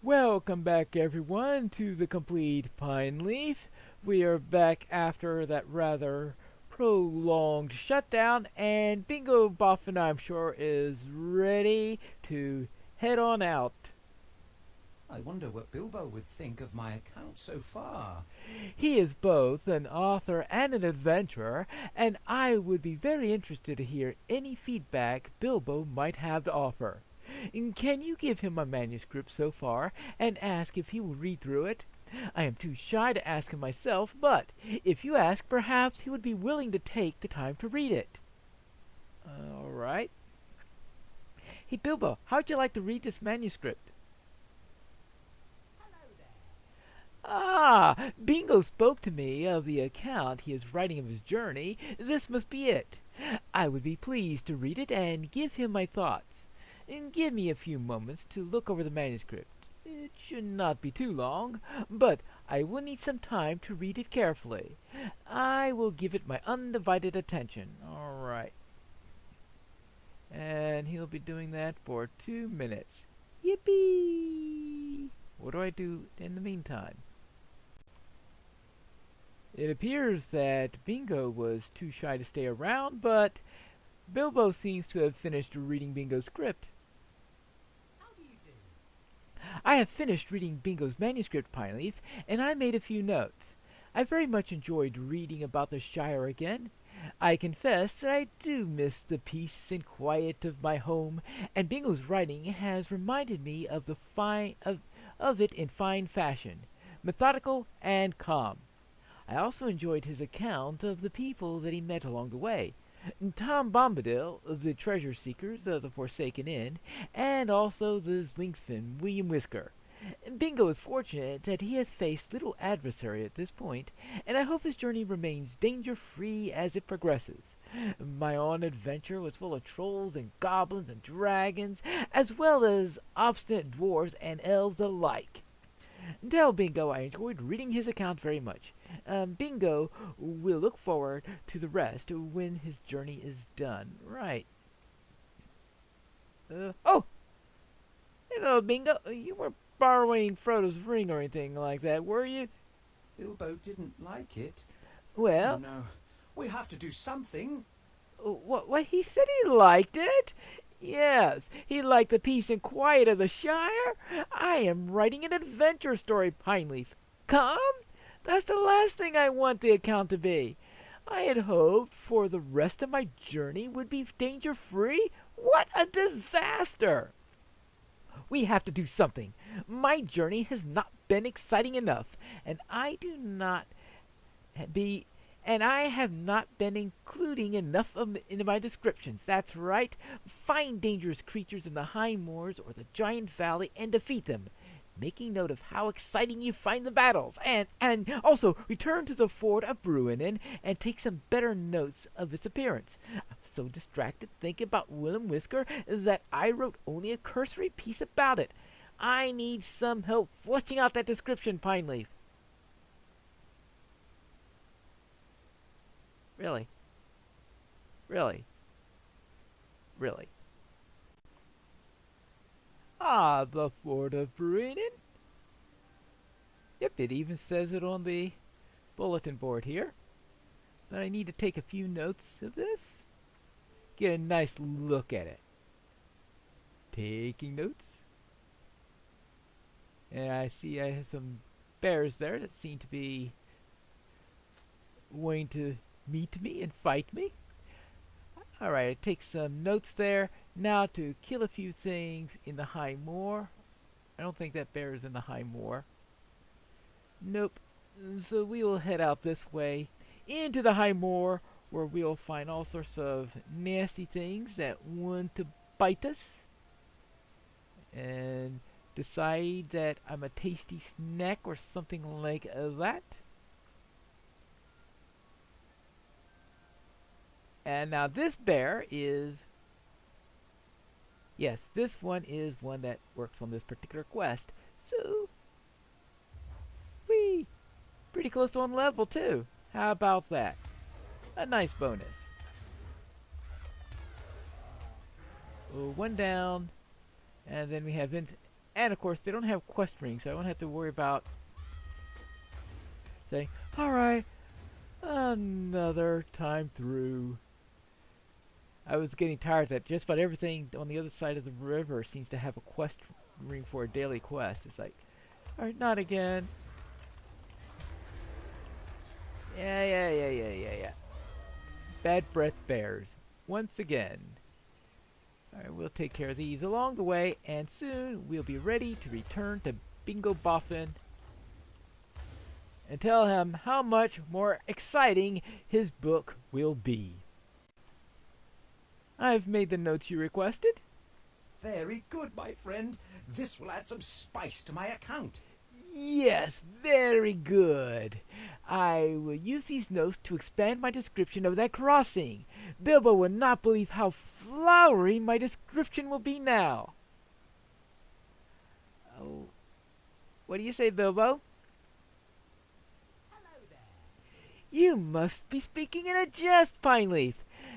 Welcome back everyone to the complete Pineleaf. We are back after that rather prolonged shutdown, and Bingo Boffin I'm sure is ready to head on out. I wonder what Bilbo would think of my account so far. He is both an author and an adventurer, and I would be very interested to hear any feedback Bilbo might have to offer. Can you give him my manuscript so far and ask if he will read through it? I am too shy to ask him myself, but if you ask, perhaps he would be willing to take the time to read it. All right. Hey Bilbo, how'd you like to read this manuscript? Ah, Bingo spoke to me of the account he is writing of his journey. This must be it. I would be pleased to read it and give him my thoughts. And give me a few moments to look over the manuscript. It should not be too long, but I will need some time to read it carefully. I will give it my undivided attention. All right. And he'll be doing that for 2 minutes. Yippee! What do I do in the meantime? It appears that Bingo was too shy to stay around, but Bilbo seems to have finished reading Bingo's script. How do you do? I have finished reading Bingo's manuscript, Pineleaf, and I made a few notes. I very much enjoyed reading about the Shire again. I confess that I do miss the peace and quiet of my home, and Bingo's writing has reminded me of it in fine fashion, methodical and calm. I also enjoyed his account of the people that he met along the way. Tom Bombadil, the treasure seekers of the Forsaken Inn, and also the Slinksfin, William Whisker. Bingo is fortunate that he has faced little adversary at this point, and I hope his journey remains danger-free as it progresses. My own adventure was full of trolls and goblins and dragons, as well as obstinate dwarves and elves alike. Tell Bingo I enjoyed reading his account very much. Bingo will look forward to the rest when his journey is done. Right. Oh! Hello, Bingo. You weren't borrowing Frodo's ring or anything like that, were you? Bilbo didn't like it. Well, Oh no, we have to do something. what he said he liked it? Yes, he liked the peace and quiet of the Shire. I am writing an adventure story, Pineleaf. Come? That's the last thing I want the account to be. I had hoped for the rest of my journey would be danger-free. What a disaster! We have to do something. My journey has not been exciting enough, and I have not been including enough in my descriptions. That's right. Find dangerous creatures in the high moors or the giant valley and defeat them, making note of how exciting you find the battles, and also return to the fort of Bruinen and take some better notes of its appearance. I'm so distracted thinking about Willem Whisker that I wrote only a cursory piece about it. I need some help fleshing out that description, Pineleaf. Really? Really? Really? Ah, the fort of Bruinen? Yep, it even says it on the bulletin board here. But I need to take a few notes of this. Get a nice look at it. Taking notes. And I see I have some bears there that seem to be wanting to meet me and fight me. Alright, I take some notes there. Now to kill a few things in the high moor. I don't think that bear is in the high moor. Nope. So we will head out this way into the high moor, where we'll find all sorts of nasty things that want to bite us. And decide that I'm a tasty snack or something like that. And now this bear is... Yes, this one is one that works on this particular quest. So, whee! Pretty close to on level too. How about that? A nice bonus. Oh, one down. And then we have And of course, they don't have quest rings, so I won't have to worry about saying, alright, another time through. I was getting tired that just about everything on the other side of the river seems to have a quest ring for a daily quest. It's like, alright, not again. Yeah. Bad breath bears. Once again. Alright, we'll take care of these along the way, and soon we'll be ready to return to Bingo Boffin and tell him how much more exciting his book will be. I've made the notes you requested. Very good, my friend. This will add some spice to my account. Yes, very good. I will use these notes to expand my description of that crossing. Bilbo will not believe how flowery my description will be now. Oh, what do you say, Bilbo? Hello there. You must be speaking in a jest, Pineleaf.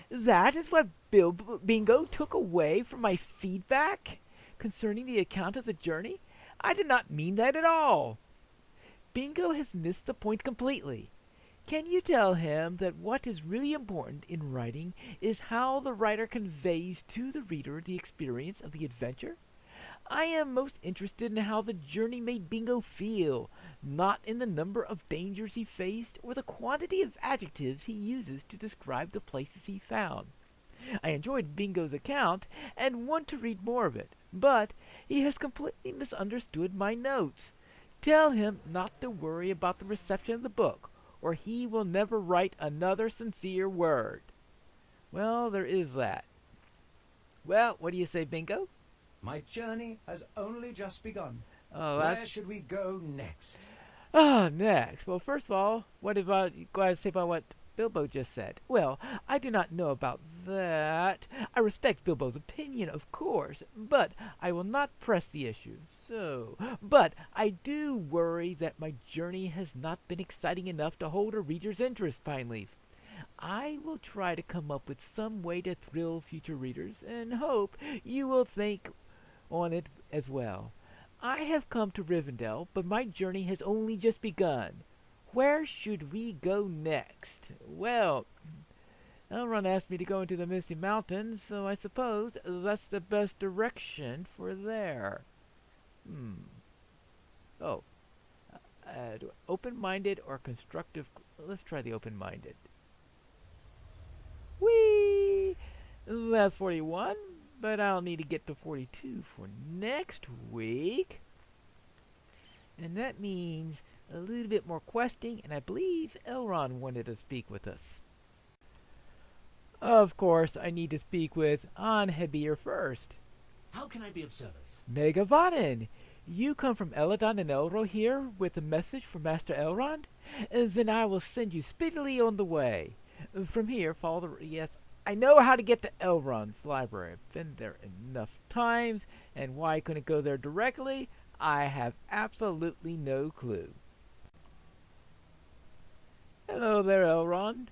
That is what Bingo took away from my feedback concerning the account of the journey? I did not mean that at all. Bingo has missed the point completely. Can you tell him that what is really important in writing is how the writer conveys to the reader the experience of the adventure? I am most interested in how the journey made Bingo feel, not in the number of dangers he faced or the quantity of adjectives he uses to describe the places he found. I enjoyed Bingo's account and want to read more of it, but he has completely misunderstood my notes. Tell him not to worry about the reception of the book, or he will never write another sincere word. Well, there is that. Well, what do you say, Bingo? My journey has only just begun. Oh, Where should we go next? Next. Well, first of all, what about you got to say about what Bilbo just said? Well, I do not know about that. I respect Bilbo's opinion, of course, but I will not press the issue. But I do worry that my journey has not been exciting enough to hold a reader's interest, Pineleaf. I will try to come up with some way to thrill future readers, and hope you will think on it as well. I have come to Rivendell, but my journey has only just begun. Where should we go next? Well, Elrond asked me to go into the Misty Mountains, so I suppose that's the best direction for there. Oh. Open-minded or constructive? Let's try the open-minded. Whee! That's 41, but I'll need to get to 42 for next week. And that means a little bit more questing, and I believe Elrond wanted to speak with us. Of course, I need to speak with Anhebir first. How can I be of service? Megavanin, you come from Eladon and Elro here with a message from Master Elrond? Then I will send you speedily on the way. From here, follow the... Yes, I know how to get to Elrond's library. I've been there enough times, and why I couldn't go there directly, I have absolutely no clue. Hello there, Elrond.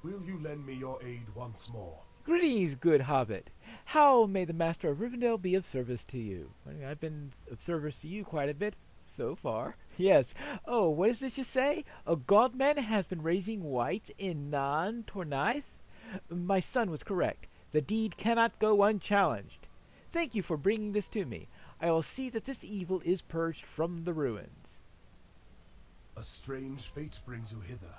Will you lend me your aid once more? Greetings, good hobbit. How may the Master of Rivendell be of service to you? I've been of service to you quite a bit so far. Yes. Oh, what is this you say? A godman has been raising whites in Nan Tornaith? My son was correct. The deed cannot go unchallenged. Thank you for bringing this to me. I will see that this evil is purged from the ruins. A strange fate brings you hither.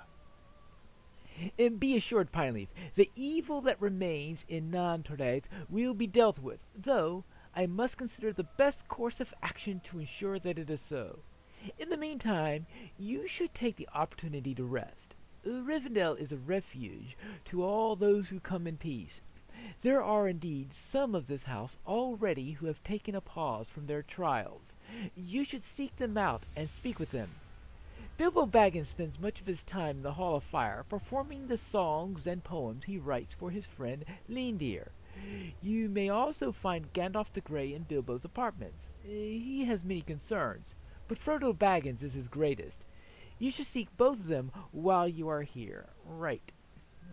And be assured, Pineleaf, the evil that remains in Nan Tornaith will be dealt with, though I must consider the best course of action to ensure that it is so. In the meantime, you should take the opportunity to rest. Rivendell is a refuge to all those who come in peace. There are indeed some of this house already who have taken a pause from their trials. You should seek them out and speak with them. Bilbo Baggins spends much of his time in the Hall of Fire performing the songs and poems he writes for his friend Lindir. You may also find Gandalf the Grey in Bilbo's apartments. He has many concerns, but Frodo Baggins is his greatest. You should seek both of them while you are here. Right.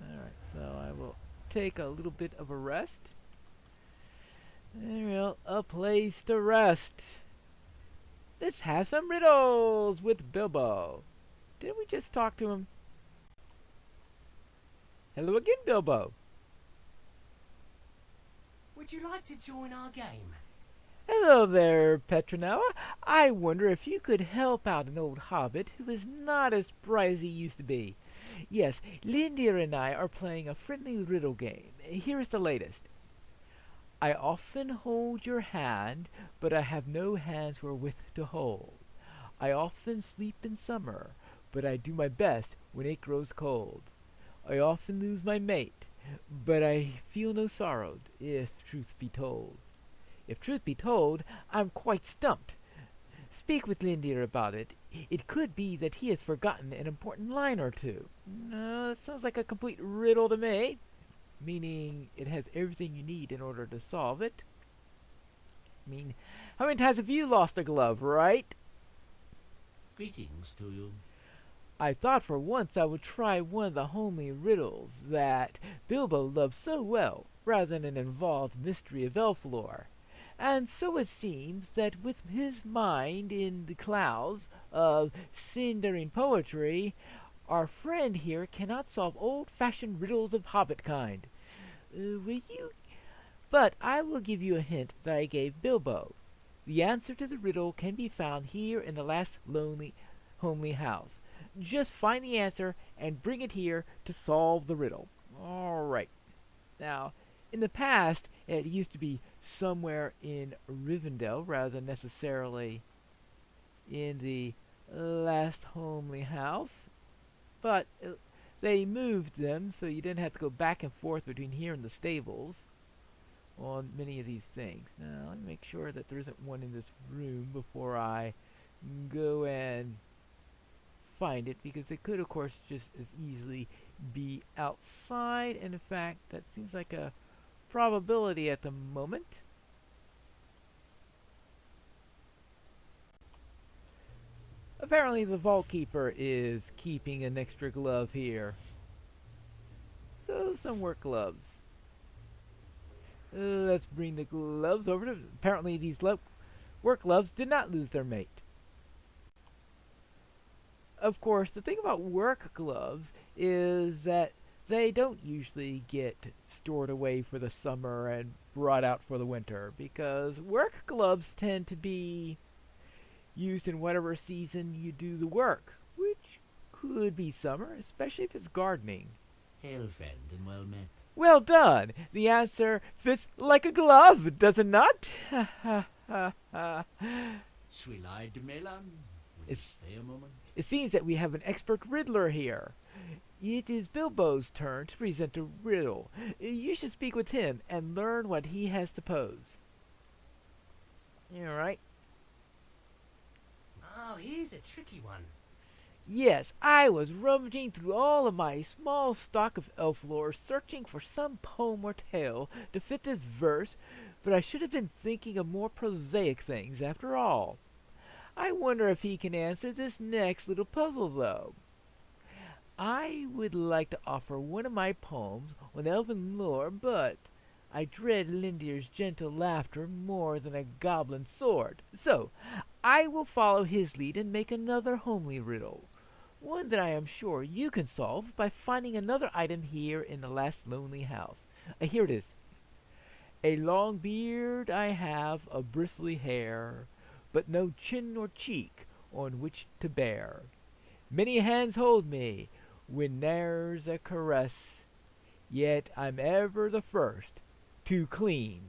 Alright, so I will take a little bit of a rest. Well, a place to rest. Let's have some riddles with Bilbo. Didn't we just talk to him? Hello again, Bilbo. Would you like to join our game? Hello there, Petronella. I wonder if you could help out an old hobbit who is not as bright as he used to be. Yes, Lindir and I are playing a friendly riddle game. Here is the latest. I often hold your hand, but I have no hands wherewith to hold. I often sleep in summer, but I do my best when it grows cold. I often lose my mate, but I feel no sorrow, if truth be told. If truth be told, I'm quite stumped. Speak with Lindir about it. It could be that he has forgotten an important line or two. No, it sounds like a complete riddle to me, meaning it has everything you need in order to solve it. I mean, how many times have you lost a glove, right? Greetings to you. I thought for once I would try one of the homely riddles that Bilbo loves so well, rather than an involved mystery of elf lore. And so it seems that with his mind in the clouds of cindering poetry, our friend here cannot solve old-fashioned riddles of hobbit kind. Will you? But I will give you a hint that I gave Bilbo. The answer to the riddle can be found here in the last lonely, homely house. Just find the answer and bring it here to solve the riddle. All right. Now, in the past, it used to be somewhere in Rivendell rather than necessarily in the last homely house. But they moved them so you didn't have to go back and forth between here and the stables on many of these things. Now, let me make sure that there isn't one in this room before I go and find it, because it could, of course, just as easily be outside. And in fact, that seems like a probability at the moment. Apparently the vault keeper is keeping an extra glove here. So some work gloves. Let's bring the gloves over to... Apparently these work gloves did not lose their mate. Of course, the thing about work gloves is that they don't usually get stored away for the summer and brought out for the winter, because work gloves tend to be used in whatever season you do the work, which could be summer, especially if it's gardening. Hail, friend, and well met. Well done! The answer fits like a glove, does it not? Ha ha ha ha. Swillide Melan. Will you stay a moment? It seems that we have an expert riddler here. It is Bilbo's turn to present a riddle. You should speak with him and learn what he has to pose. All right. Oh, here's a tricky one. Yes, I was rummaging through all of my small stock of elf lore, searching for some poem or tale to fit this verse, but I should have been thinking of more prosaic things after all. I wonder if he can answer this next little puzzle, though. I would like to offer one of my poems on elven lore, but I dread Lindir's gentle laughter more than a goblin's sword. So, I will follow his lead and make another homely riddle. One that I am sure you can solve by finding another item here in the last lonely house. Here it is. A long beard I have of bristly hair, but no chin nor cheek on which to bear. Many hands hold me, when ne'er's a caress, yet I'm ever the first to clean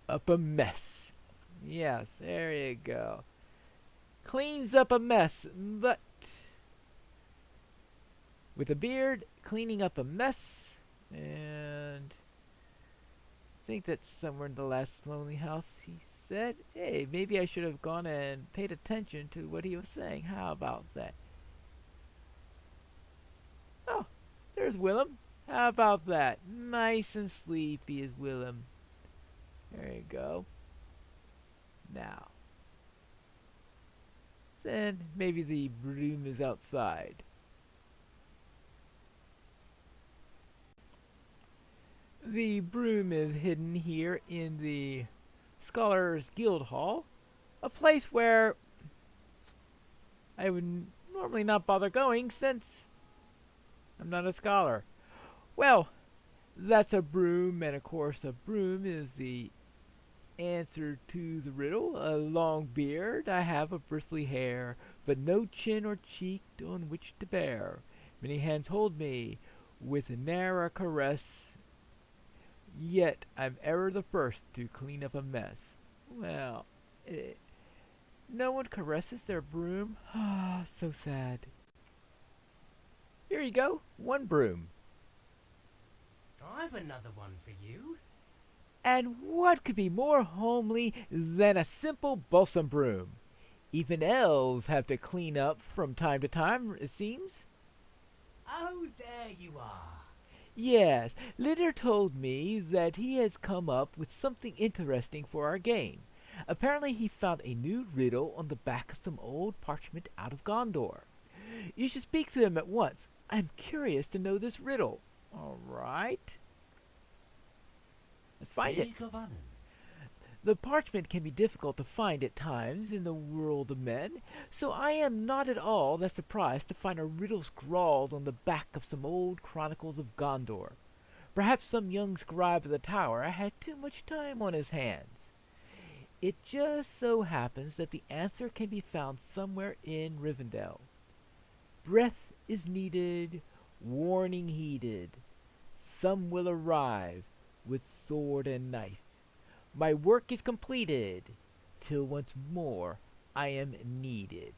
up a mess. Yes, there you go. Cleans up a mess, but with a beard, cleaning up a mess, and I think that's somewhere in the last lonely house, he said. Hey, maybe I should have gone and paid attention to what he was saying. How about that? Oh, there's Willem. How about that? Nice and sleepy is Willem. There you go. Now, then maybe the broom is outside. The broom is hidden here in the Scholars Guild Hall, a place where I would normally not bother going since I'm not a scholar. Well, that's a broom, and of course, a broom is the answer to the riddle. A long beard, I have a bristly hair, but no chin or cheek on which to bear. Many hands hold me with ne'er a caress, yet I'm ever the first to clean up a mess. Well, no one caresses their broom. Ah, so sad. Here you go, one broom. I've another one for you. And what could be more homely than a simple balsam broom? Even elves have to clean up from time to time, it seems. Oh, there you are. Yes, Litter told me that he has come up with something interesting for our game. Apparently he found a new riddle on the back of some old parchment out of Gondor. You should speak to him at once. I'm curious to know this riddle. All right. Let's find it. The parchment can be difficult to find at times in the world of men, so I am not at all that surprised to find a riddle scrawled on the back of some old chronicles of Gondor. Perhaps some young scribe of the tower had too much time on his hands. It just so happens that the answer can be found somewhere in Rivendell. Breath is needed, warning heeded. Some will arrive with sword and knife. My work is completed, till once more I am needed.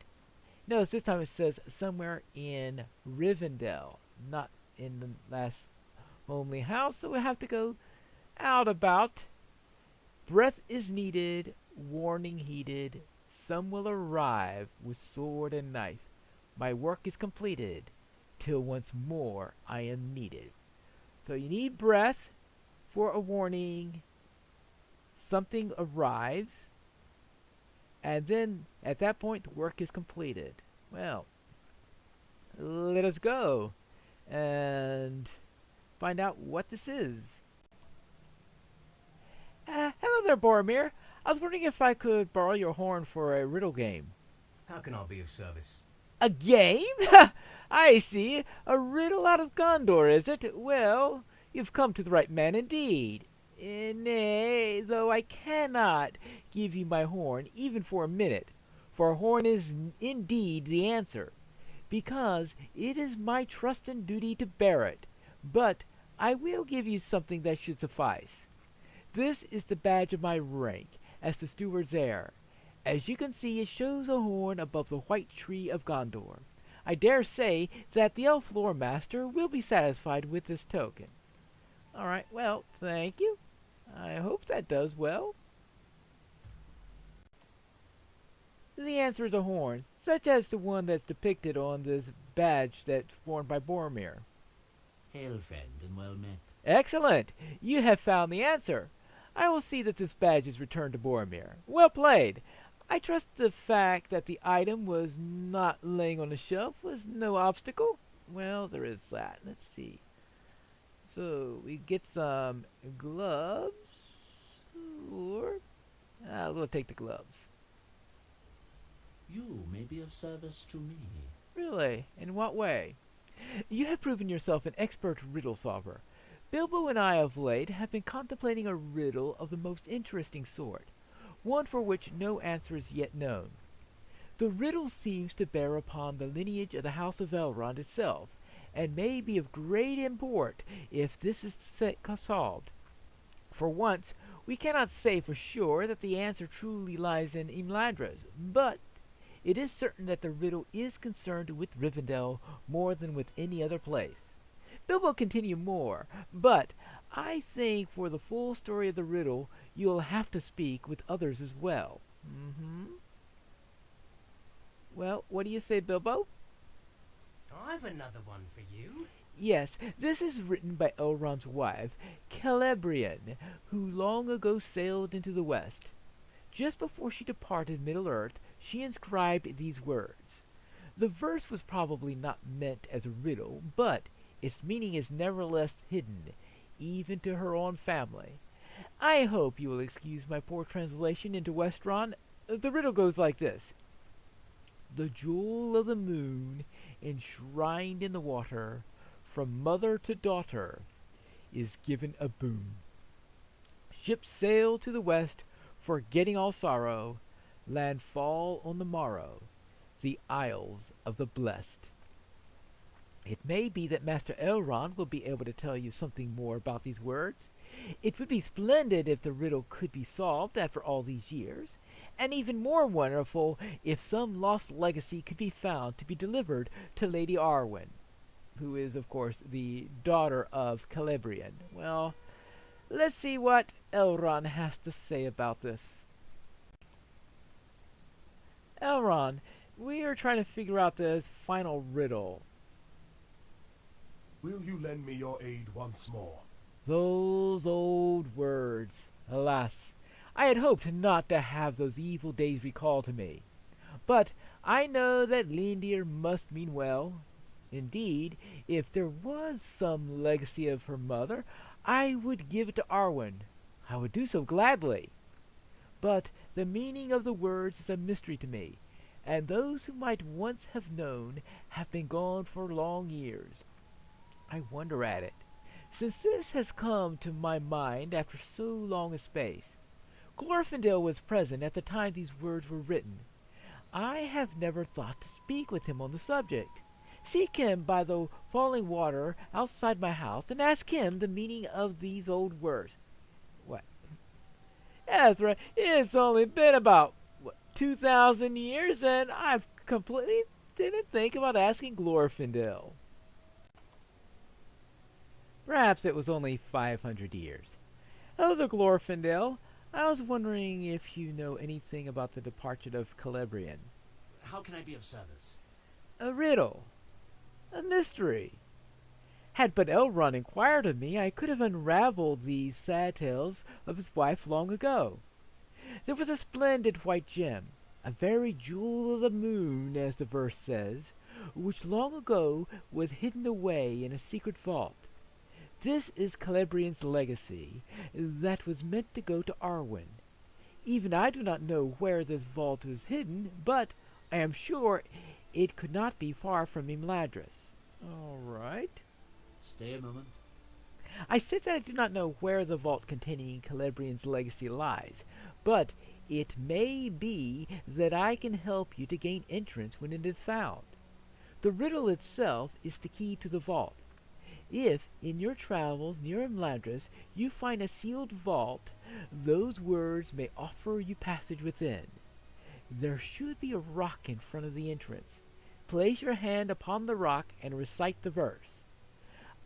Notice this time it says somewhere in Rivendell, not in the last homely house, so we have to go out about. Breath is needed, warning heeded. Some will arrive with sword and knife. My work is completed, till once more I am needed. So you need breath for a warning. Something arrives, and then at that point the work is completed. Well, let us go and find out what this is. Hello there, Boromir. I was wondering if I could borrow your horn for a riddle game. How can I be of service? A game? I see. A riddle out of Gondor, is it? Well, you've come to the right man indeed. Nay, though I cannot give you my horn, even for a minute, for a horn is indeed the answer, because it is my trust and duty to bear it. But I will give you something that should suffice. This is the badge of my rank as the steward's heir. As you can see, it shows a horn above the white tree of Gondor. I dare say that the elf lore master will be satisfied with this token. All right, well, thank you. I hope that does well. The answer is a horn, such as the one that's depicted on this badge that's worn by Boromir. Hail, friend, and well met. Excellent! You have found the answer. I will see that this badge is returned to Boromir. Well played! I trust the fact that the item was not laying on the shelf was no obstacle. Well, there is that. Let's see. So, we get some gloves. Or, we'll take the gloves. You may be of service to me. Really? In what way? You have proven yourself an expert riddle solver. Bilbo and I of late have been contemplating a riddle of the most interesting sort, one for which no answer is yet known. The riddle seems to bear upon the lineage of the House of Elrond itself, and may be of great import if this is solved. For once, we cannot say for sure that the answer truly lies in Imladris, but it is certain that the riddle is concerned with Rivendell more than with any other place. Bilbo continue more, but I think for the full story of the riddle, you'll have to speak with others as well. Well, what do you say, Bilbo? I've another one for you. Yes, this is written by Elrond's wife, Celebrian, who long ago sailed into the west. Just before she departed Middle-earth, she inscribed these words. The verse was probably not meant as a riddle, but its meaning is nevertheless hidden, even to her own family. I hope you will excuse my poor translation into Westron. The riddle goes like this. The jewel of the moon, enshrined in the water, from mother to daughter, is given a boon. Ships sail to the west, forgetting all sorrow, land fall on the morrow, the Isles of the Blessed. It may be that Master Elrond will be able to tell you something more about these words. It would be splendid if the riddle could be solved after all these years, and even more wonderful if some lost legacy could be found to be delivered to Lady Arwen, who is, of course, the daughter of Celebrian. Well, let's see what Elrond has to say about this. Elrond, we are trying to figure out this final riddle. Will you lend me your aid once more? Those old words. Alas, I had hoped not to have those evil days recalled to me. But I know that Lindir must mean well. Indeed, if there was some legacy of her mother, I would give it to Arwen. I would do so gladly. But the meaning of the words is a mystery to me, and those who might once have known have been gone for long years. I wonder at it, since this has come to my mind after so long a space. Glorfindel was present at the time these words were written. I have never thought to speak with him on the subject. Seek him by the falling water outside my house, and ask him the meaning of these old words. What? That's right. It's only been about 2,000 years, and I've completely didn't think about asking Glorfindel. Perhaps it was only 500 years. Elder Glorfindel, I was wondering if you know anything about the departure of Celebrian. How can I be of service? A riddle. A mystery. Had but Elrond inquired of me, I could have unraveled these sad tales of his wife long ago. There was a splendid white gem, a very jewel of the moon, as the verse says, which long ago was hidden away in a secret vault. This is Celebrian's legacy, that was meant to go to Arwen. Even I do not know where this vault is hidden, but I am sure it could not be far from Imladris. All right. Stay a moment. I said that I do not know where the vault containing Celebrian's legacy lies, but it may be that I can help you to gain entrance when it is found. The riddle itself is the key to the vault. If, in your travels near Imladris, you find a sealed vault, those words may offer you passage within. There should be a rock in front of the entrance. Place your hand upon the rock and recite the verse.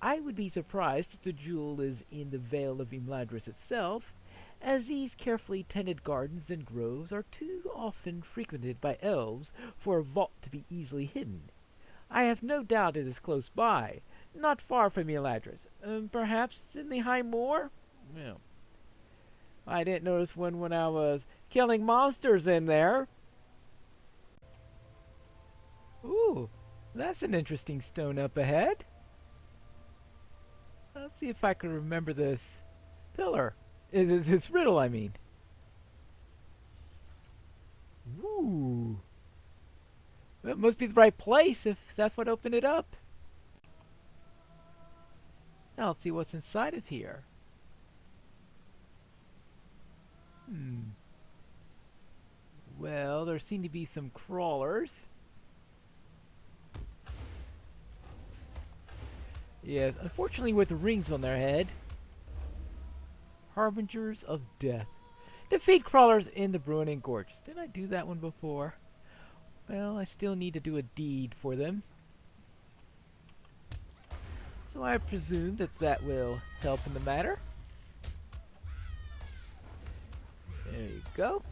I would be surprised if the jewel is in the Vale of Imladris itself, as these carefully tended gardens and groves are too often frequented by elves for a vault to be easily hidden. I have no doubt it is close by, not far from Imladris, perhaps in the High Moor? Well, I didn't notice one when I was killing monsters in there. Ooh, that's an interesting stone up ahead. Let's see if I can remember this pillar. Is this riddle, I mean. Ooh. It must be the right place if that's what opened it up. Now let's see what's inside of here. Well, there seem to be some crawlers. Yes, unfortunately with the rings on their head. Harbingers of Death. Defeat crawlers in the Bruinning Gorges. Didn't I do that one before? Well, I still need to do a deed for them. So I presume that will help in the matter. There you go.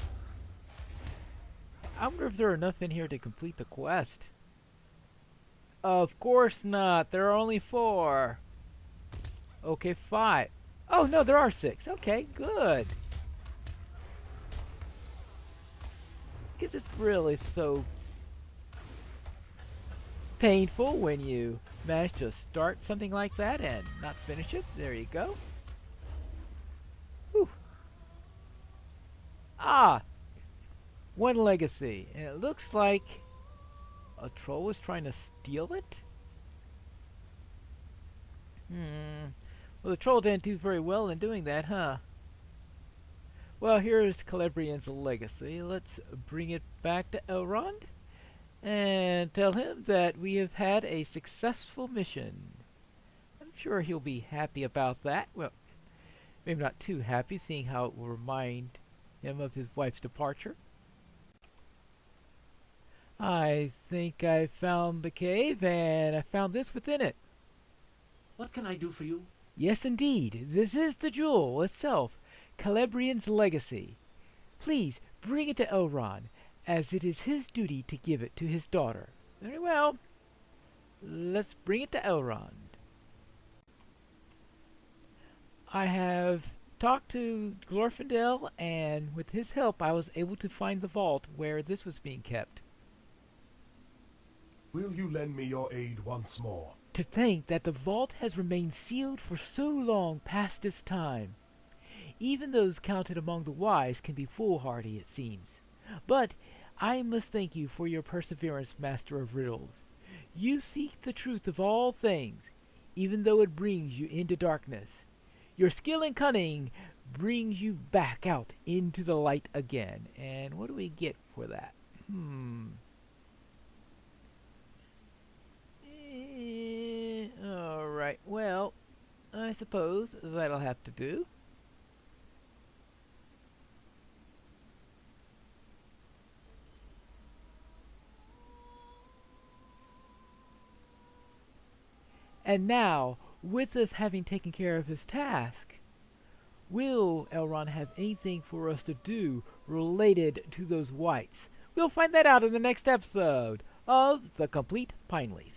I wonder if there are enough in here to complete the quest. Of course not. There are only 4. Okay, 5. Oh, no, there are 6. Okay, good. Because it's really so painful when you manage to start something like that and not finish it. There you go. Whew. One legacy. And it looks like a troll was trying to steal it? Well, the troll didn't do very well in doing that, huh? Well, here's Celebrian's legacy. Let's bring it back to Elrond and tell him that we have had a successful mission. I'm sure he'll be happy about that. Well, maybe not too happy, seeing how it will remind him of his wife's departure. I think I found the cave, and I found this within it. What can I do for you? Yes, indeed. This is the jewel itself, Celebrian's legacy. Please bring it to Elrond, as it is his duty to give it to his daughter. Very well. Let's bring it to Elrond. I have talked to Glorfindel, and with his help I was able to find the vault where this was being kept. Will you lend me your aid once more? To think that the vault has remained sealed for so long past its time. Even those counted among the wise can be foolhardy, it seems. But I must thank you for your perseverance, Master of Riddles. You seek the truth of all things, even though it brings you into darkness. Your skill and cunning brings you back out into the light again. And what do we get for that? Alright, well, I suppose that'll have to do. And now, with us having taken care of his task, will Elrond have anything for us to do related to those wights? We'll find that out in the next episode of The Complete Pineleaf.